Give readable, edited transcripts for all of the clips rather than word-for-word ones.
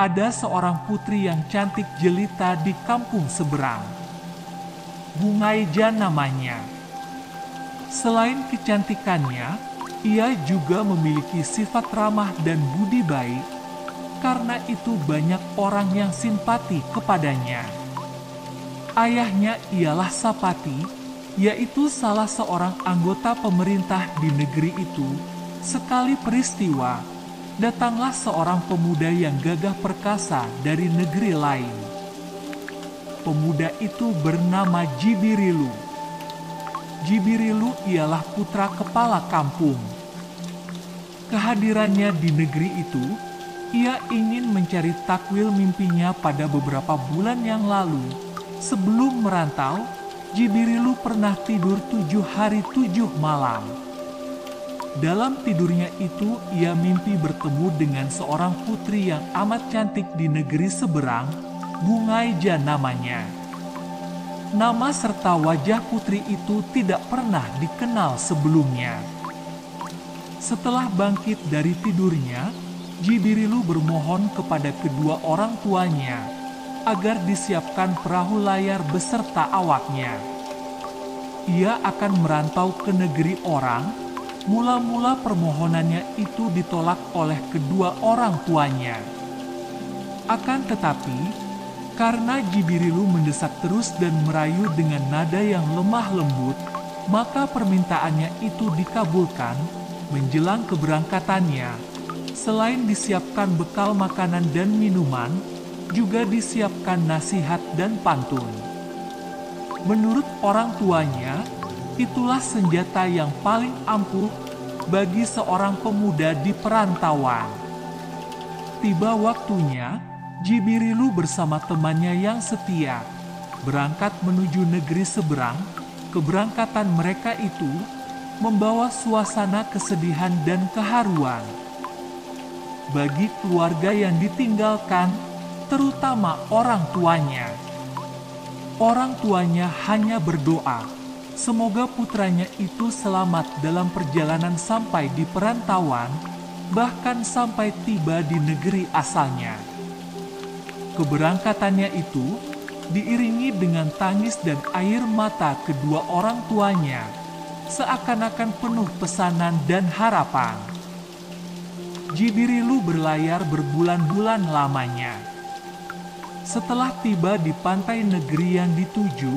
ada seorang putri yang cantik jelita di kampung seberang. Bungaija namanya. Selain kecantikannya, ia juga memiliki sifat ramah dan budi baik. Karena itu banyak orang yang simpati kepadanya. Ayahnya ialah Sapati, yaitu salah seorang anggota pemerintah di negeri itu. Sekali peristiwa, datanglah seorang pemuda yang gagah perkasa dari negeri lain. Pemuda itu bernama Jibirilu. Jibirilu ialah putra kepala kampung. Kehadirannya di negeri itu, ia ingin mencari takwil mimpinya pada beberapa bulan yang lalu. Sebelum merantau, Jibirilu pernah tidur 7 hari 7 malam. Dalam tidurnya itu, ia mimpi bertemu dengan seorang putri yang amat cantik di negeri seberang, Bungaija namanya. Nama serta wajah putri itu tidak pernah dikenal sebelumnya. Setelah bangkit dari tidurnya, Jibirilu bermohon kepada kedua orang tuanya agar disiapkan perahu layar beserta awaknya. Ia akan merantau ke negeri orang. Mula-mula permohonannya itu ditolak oleh kedua orang tuanya. Akan tetapi, karena Jibirilu mendesak terus dan merayu dengan nada yang lemah lembut, maka permintaannya itu dikabulkan. Menjelang keberangkatannya, selain disiapkan bekal makanan dan minuman, juga disiapkan nasihat dan pantun. Menurut orang tuanya, itulah senjata yang paling ampuh bagi seorang pemuda di perantauan. Tiba waktunya, Jibirilu bersama temannya yang setia berangkat menuju negeri seberang. Keberangkatan mereka itu membawa suasana kesedihan dan keharuan. Bagi keluarga yang ditinggalkan, terutama orang tuanya. Orang tuanya hanya berdoa, semoga putranya itu selamat dalam perjalanan sampai di perantauan, bahkan sampai tiba di negeri asalnya. Keberangkatannya itu diiringi dengan tangis dan air mata kedua orang tuanya, seakan-akan penuh pesanan dan harapan. Jibirilu berlayar berbulan-bulan lamanya. Setelah tiba di pantai negeri yang dituju,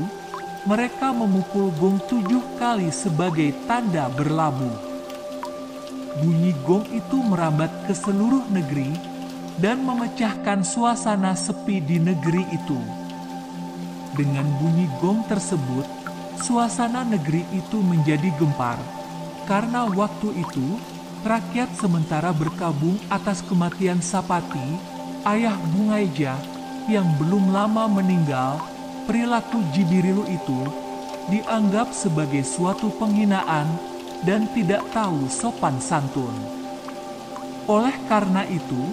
mereka memukul gong 7 kali sebagai tanda berlabuh. Bunyi gong itu merambat ke seluruh negeri dan memecahkan suasana sepi di negeri itu. Dengan bunyi gong tersebut, suasana negeri itu menjadi gempar, karena waktu itu rakyat sementara berkabung atas kematian Sapati, ayah Bungaija, yang belum lama meninggal. Perilaku Jibirilu itu dianggap sebagai suatu penghinaan dan tidak tahu sopan santun. Oleh karena itu,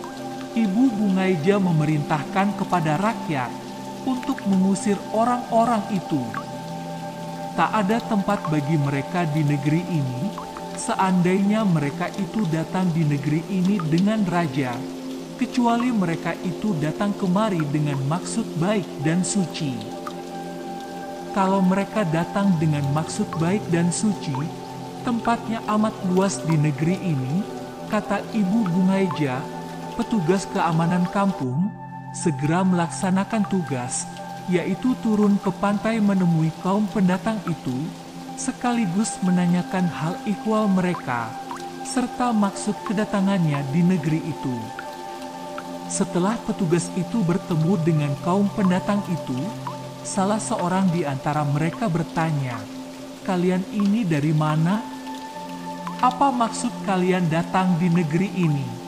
Ibu Bungaija memerintahkan kepada rakyat untuk mengusir orang-orang itu. Tak ada tempat bagi mereka di negeri ini, seandainya mereka itu datang di negeri ini dengan raja, kecuali mereka itu datang kemari dengan maksud baik dan suci. Kalau mereka datang dengan maksud baik dan suci, tempatnya amat luas di negeri ini, kata Ibu Bungaija. Petugas keamanan kampung segera melaksanakan tugas, yaitu turun ke pantai menemui kaum pendatang itu, sekaligus menanyakan hal ihwal mereka, serta maksud kedatangannya di negeri itu. Setelah petugas itu bertemu dengan kaum pendatang itu, salah seorang di antara mereka bertanya, "Kalian ini dari mana? Apa maksud kalian datang di negeri ini?"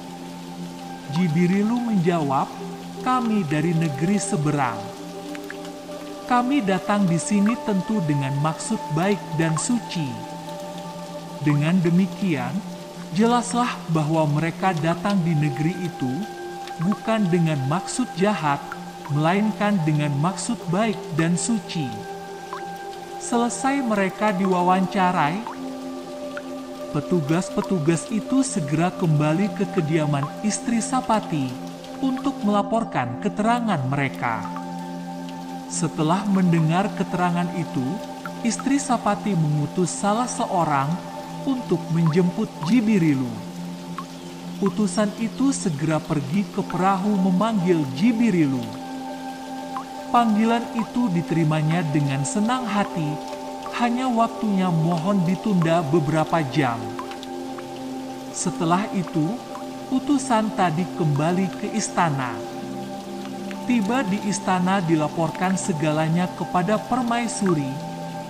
Jibirilu menjawab, "Kami dari negeri seberang. Kami datang di sini tentu dengan maksud baik dan suci." Dengan demikian, jelaslah bahwa mereka datang di negeri itu bukan dengan maksud jahat, melainkan dengan maksud baik dan suci. Selesai mereka diwawancarai, petugas-petugas itu segera kembali ke kediaman istri Sapati, untuk melaporkan keterangan mereka. Setelah mendengar keterangan itu, istri Sapati mengutus salah seorang untuk menjemput Jibirilu. Utusan itu segera pergi ke perahu memanggil Jibirilu. Panggilan itu diterimanya dengan senang hati, hanya waktunya mohon ditunda beberapa jam. Setelah itu, utusan tadi kembali ke istana. Tiba di istana dilaporkan segalanya kepada permaisuri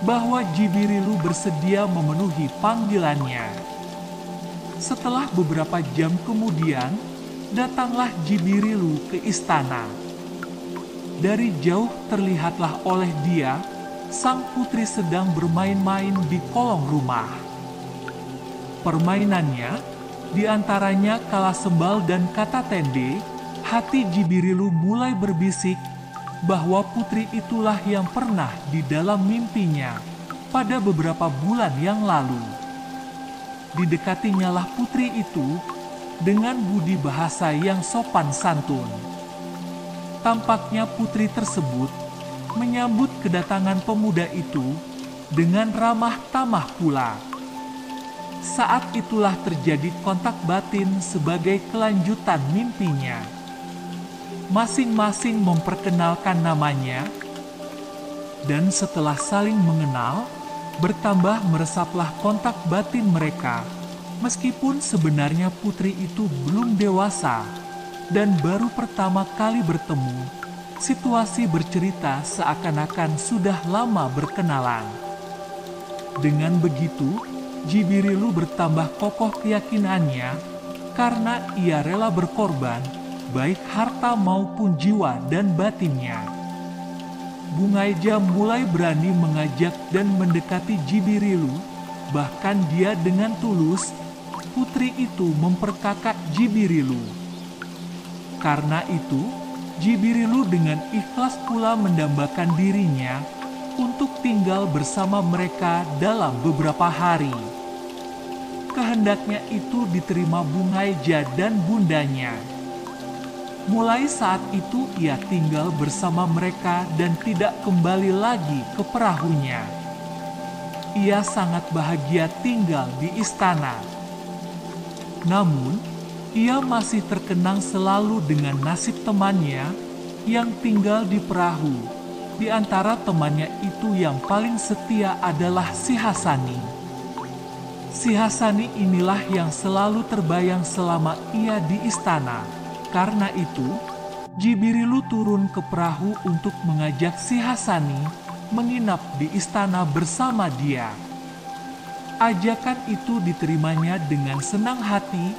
bahwa Jibirilu bersedia memenuhi panggilannya. Setelah beberapa jam kemudian, datanglah Jibirilu ke istana. Dari jauh terlihatlah oleh dia, sang putri sedang bermain-main di kolong rumah. Permainannya, diantaranya kala sembal dan kata tende, hati Jibirilu mulai berbisik bahwa putri itulah yang pernah di dalam mimpinya pada beberapa bulan yang lalu. Didekatinya lah putri itu dengan budi bahasa yang sopan santun. Tampaknya putri tersebut menyambut kedatangan pemuda itu dengan ramah tamah pula. Saat itulah terjadi kontak batin sebagai kelanjutan mimpinya. Masing-masing memperkenalkan namanya, dan setelah saling mengenal, bertambah meresaplah kontak batin mereka, meskipun sebenarnya putri itu belum dewasa dan baru pertama kali bertemu. Situasi bercerita seakan-akan sudah lama berkenalan. Dengan begitu, Jibirilu bertambah kokoh keyakinannya karena ia rela berkorban baik harta maupun jiwa dan batinnya. Bungaija mulai berani mengajak dan mendekati Jibirilu, bahkan dia dengan tulus, putri itu memperkakak Jibirilu. Karena itu, Jibirilu dengan ikhlas pula mendambakan dirinya untuk tinggal bersama mereka dalam beberapa hari. Kehendaknya itu diterima Bungaija dan bundanya. Mulai saat itu ia tinggal bersama mereka dan tidak kembali lagi ke perahunya. Ia sangat bahagia tinggal di istana. Namun, ia masih terkenang selalu dengan nasib temannya yang tinggal di perahu. Di antara temannya itu yang paling setia adalah si Hasani. Si Hasani inilah yang selalu terbayang selama ia di istana. Karena itu, Jibirilu turun ke perahu untuk mengajak si Hasani menginap di istana bersama dia. Ajakan itu diterimanya dengan senang hati.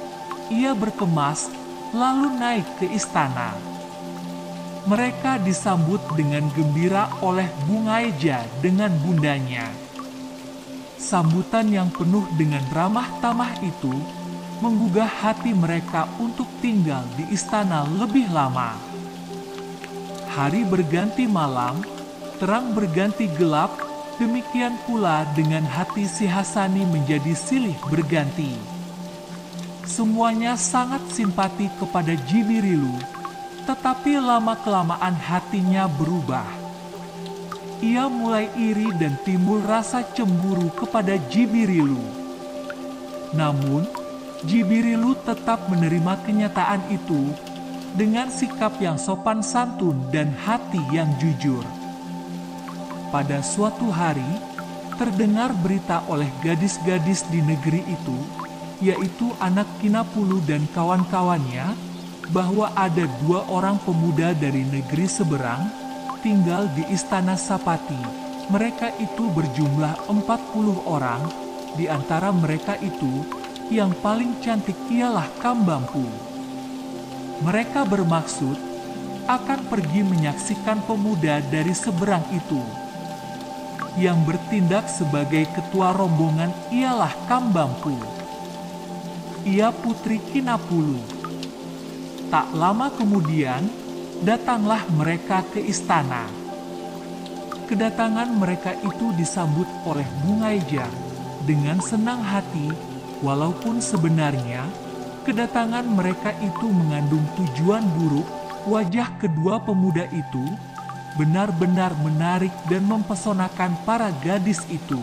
Ia berkemas lalu naik ke istana. Mereka disambut dengan gembira oleh Bungaija dengan bundanya. Sambutan yang penuh dengan ramah tamah itu menggugah hati mereka untuk tinggal di istana lebih lama. Hari berganti malam, terang berganti gelap, demikian pula dengan hati si Hasani menjadi silih berganti. Semuanya sangat simpati kepada Jibirilu, tetapi lama-kelamaan hatinya berubah. Ia mulai iri dan timbul rasa cemburu kepada Jibirilu. Namun, Jibirilu tetap menerima kenyataan itu dengan sikap yang sopan santun dan hati yang jujur. Pada suatu hari, terdengar berita oleh gadis-gadis di negeri itu, yaitu anak Kinapulu dan kawan-kawannya, bahwa ada 2 orang pemuda dari negeri seberang tinggal di istana Sapati. Mereka itu berjumlah 40 orang, di antara mereka itu yang paling cantik ialah Kambampu. Mereka bermaksud akan pergi menyaksikan pemuda dari seberang itu. Yang bertindak sebagai ketua rombongan ialah Kambampu. Ia putri Kinapulu. Tak lama kemudian, datanglah mereka ke istana. Kedatangan mereka itu disambut oleh Bungaija dengan senang hati, walaupun sebenarnya Kedatangan mereka itu mengandung tujuan buruk. Wajah kedua pemuda itu benar-benar menarik dan mempesonakan para gadis itu.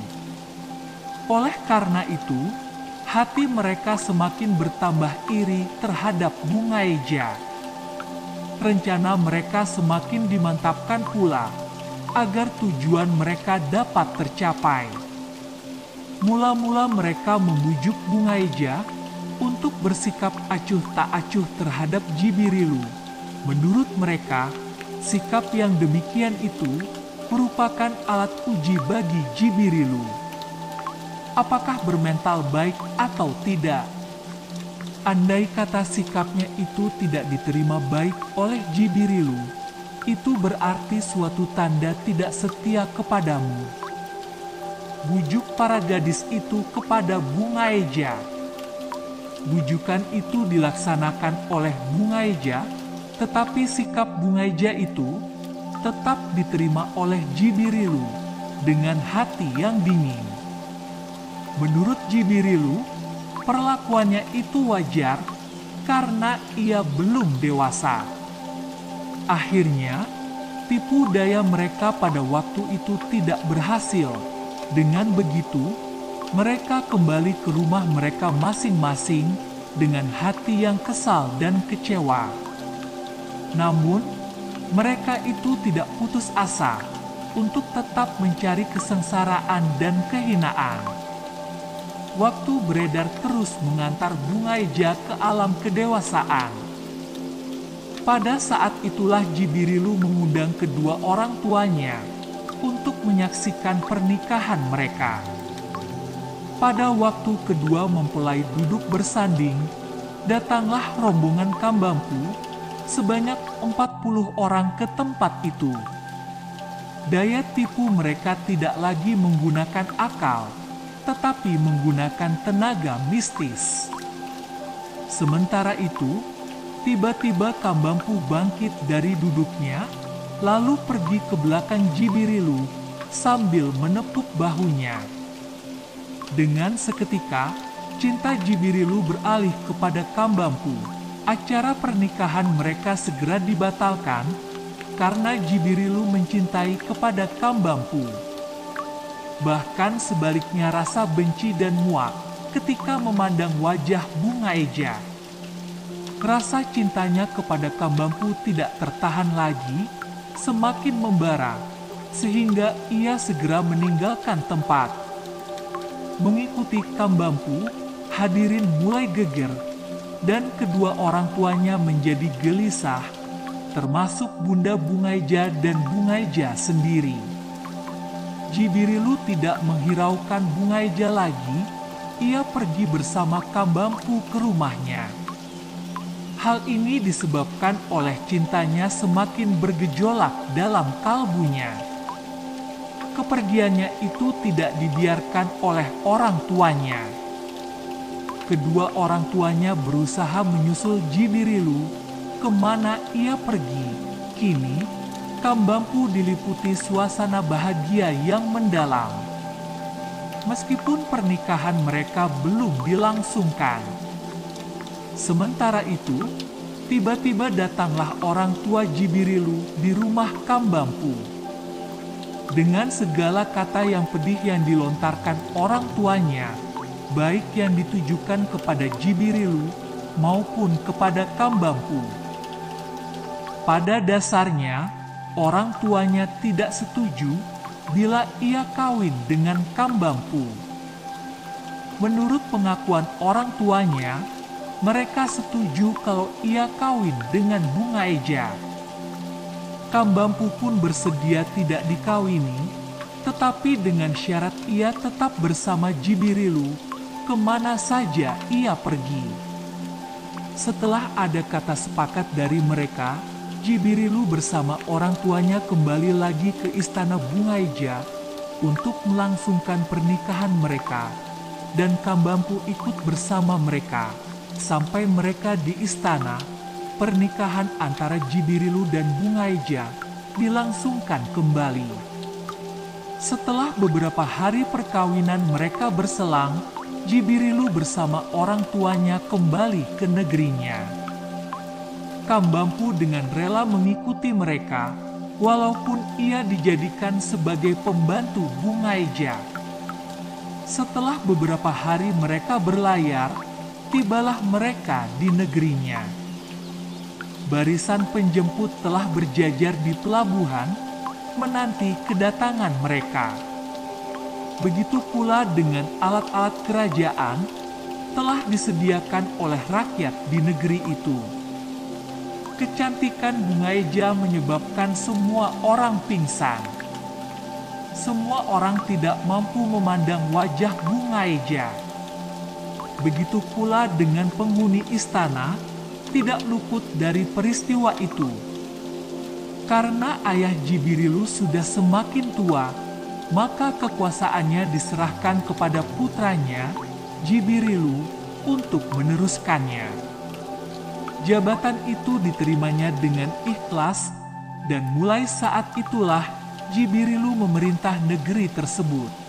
Oleh karena itu, hati mereka semakin bertambah iri terhadap Bunga Eja. Rencana mereka semakin dimantapkan pula agar tujuan mereka dapat tercapai. Mula-mula mereka membujuk Bunga Eja untuk bersikap acuh tak acuh terhadap Jibirilu. Menurut mereka, sikap yang demikian itu merupakan alat uji bagi Jibirilu. Apakah bermental baik atau tidak? Andai kata sikapnya itu tidak diterima baik oleh Jibirilu, itu berarti suatu tanda tidak setia kepadamu. Bujuk para gadis itu kepada Bunga Eja. Bujukan itu dilaksanakan oleh Bunga Eja, tetapi sikap Bunga Eja itu tetap diterima oleh Jibirilu dengan hati yang dingin. Menurut Jibirilu, perlakuannya itu wajar karena ia belum dewasa. Akhirnya, tipu daya mereka pada waktu itu tidak berhasil. Dengan begitu, mereka kembali ke rumah mereka masing-masing dengan hati yang kesal dan kecewa. Namun, mereka itu tidak putus asa untuk tetap mencari kesengsaraan dan kehinaan. Waktu beredar terus mengantar Bunga Eja ke alam kedewasaan. Pada saat itulah Jibirilu mengundang kedua orang tuanya untuk menyaksikan pernikahan mereka. Pada waktu kedua mempelai duduk bersanding, datanglah rombongan Kambampu sebanyak 40 orang ke tempat itu. Daya tipu mereka tidak lagi menggunakan akal, tetapi menggunakan tenaga mistis. Sementara itu, tiba-tiba Kambampu bangkit dari duduknya, lalu pergi ke belakang Jibirilu sambil menepuk bahunya. Dengan seketika, cinta Jibirilu beralih kepada Kambampu. Acara pernikahan mereka segera dibatalkan karena Jibirilu mencintai kepada Kambampu. Bahkan sebaliknya rasa benci dan muak ketika memandang wajah Bunga Eja. Rasa cintanya kepada Kambampu tidak tertahan lagi, semakin membara, sehingga ia segera meninggalkan tempat. Mengikuti Kambampu, hadirin mulai geger, dan kedua orang tuanya menjadi gelisah, termasuk Bunda Bunga Eja dan Bunga Eja sendiri. Jibirilu tidak menghiraukan Bunga Eja lagi, ia pergi bersama Kambampu ke rumahnya. Hal ini disebabkan oleh cintanya semakin bergejolak dalam kalbunya. Kepergiannya itu tidak dibiarkan oleh orang tuanya. Kedua orang tuanya berusaha menyusul Jibirilu kemana ia pergi. Kini, Kambampu diliputi suasana bahagia yang mendalam. Meskipun pernikahan mereka belum dilangsungkan. Sementara itu, tiba-tiba datanglah orang tua Jibirilu di rumah Kambampu. Dengan segala kata yang pedih yang dilontarkan orang tuanya, baik yang ditujukan kepada Jibirilu maupun kepada Kambampu. Pada dasarnya, orang tuanya tidak setuju bila ia kawin dengan Kambampu. Menurut pengakuan orang tuanya, mereka setuju kalau ia kawin dengan Bunga Eja. Kambampu pun bersedia tidak dikawini, tetapi dengan syarat ia tetap bersama Jibirilu kemana saja ia pergi. Setelah ada kata sepakat dari mereka, Jibirilu bersama orang tuanya kembali lagi ke istana Bunga Eja untuk melangsungkan pernikahan mereka, dan Kambampu ikut bersama mereka. Sampai mereka di istana, pernikahan antara Jibirilu dan Bunga Eja dilangsungkan kembali. Setelah beberapa hari perkawinan mereka berselang, Jibirilu bersama orang tuanya kembali ke negerinya. Kambampu dengan rela mengikuti mereka, walaupun ia dijadikan sebagai pembantu Bungaeja. Setelah beberapa hari mereka berlayar, tibalah mereka di negerinya. Barisan penjemput telah berjajar di pelabuhan, menanti kedatangan mereka. Begitu pula dengan alat-alat kerajaan telah disediakan oleh rakyat di negeri itu. Kecantikan Bungaeja menyebabkan semua orang pingsan. Semua orang tidak mampu memandang wajah Bungaeja. Begitu pula dengan penghuni istana, tidak luput dari peristiwa itu. Karena ayah Jibirilu sudah semakin tua, maka kekuasaannya diserahkan kepada putranya, Jibirilu, untuk meneruskannya. Jabatan itu diterimanya dengan ikhlas, dan mulai saat itulah Jibirilu memerintah negeri tersebut.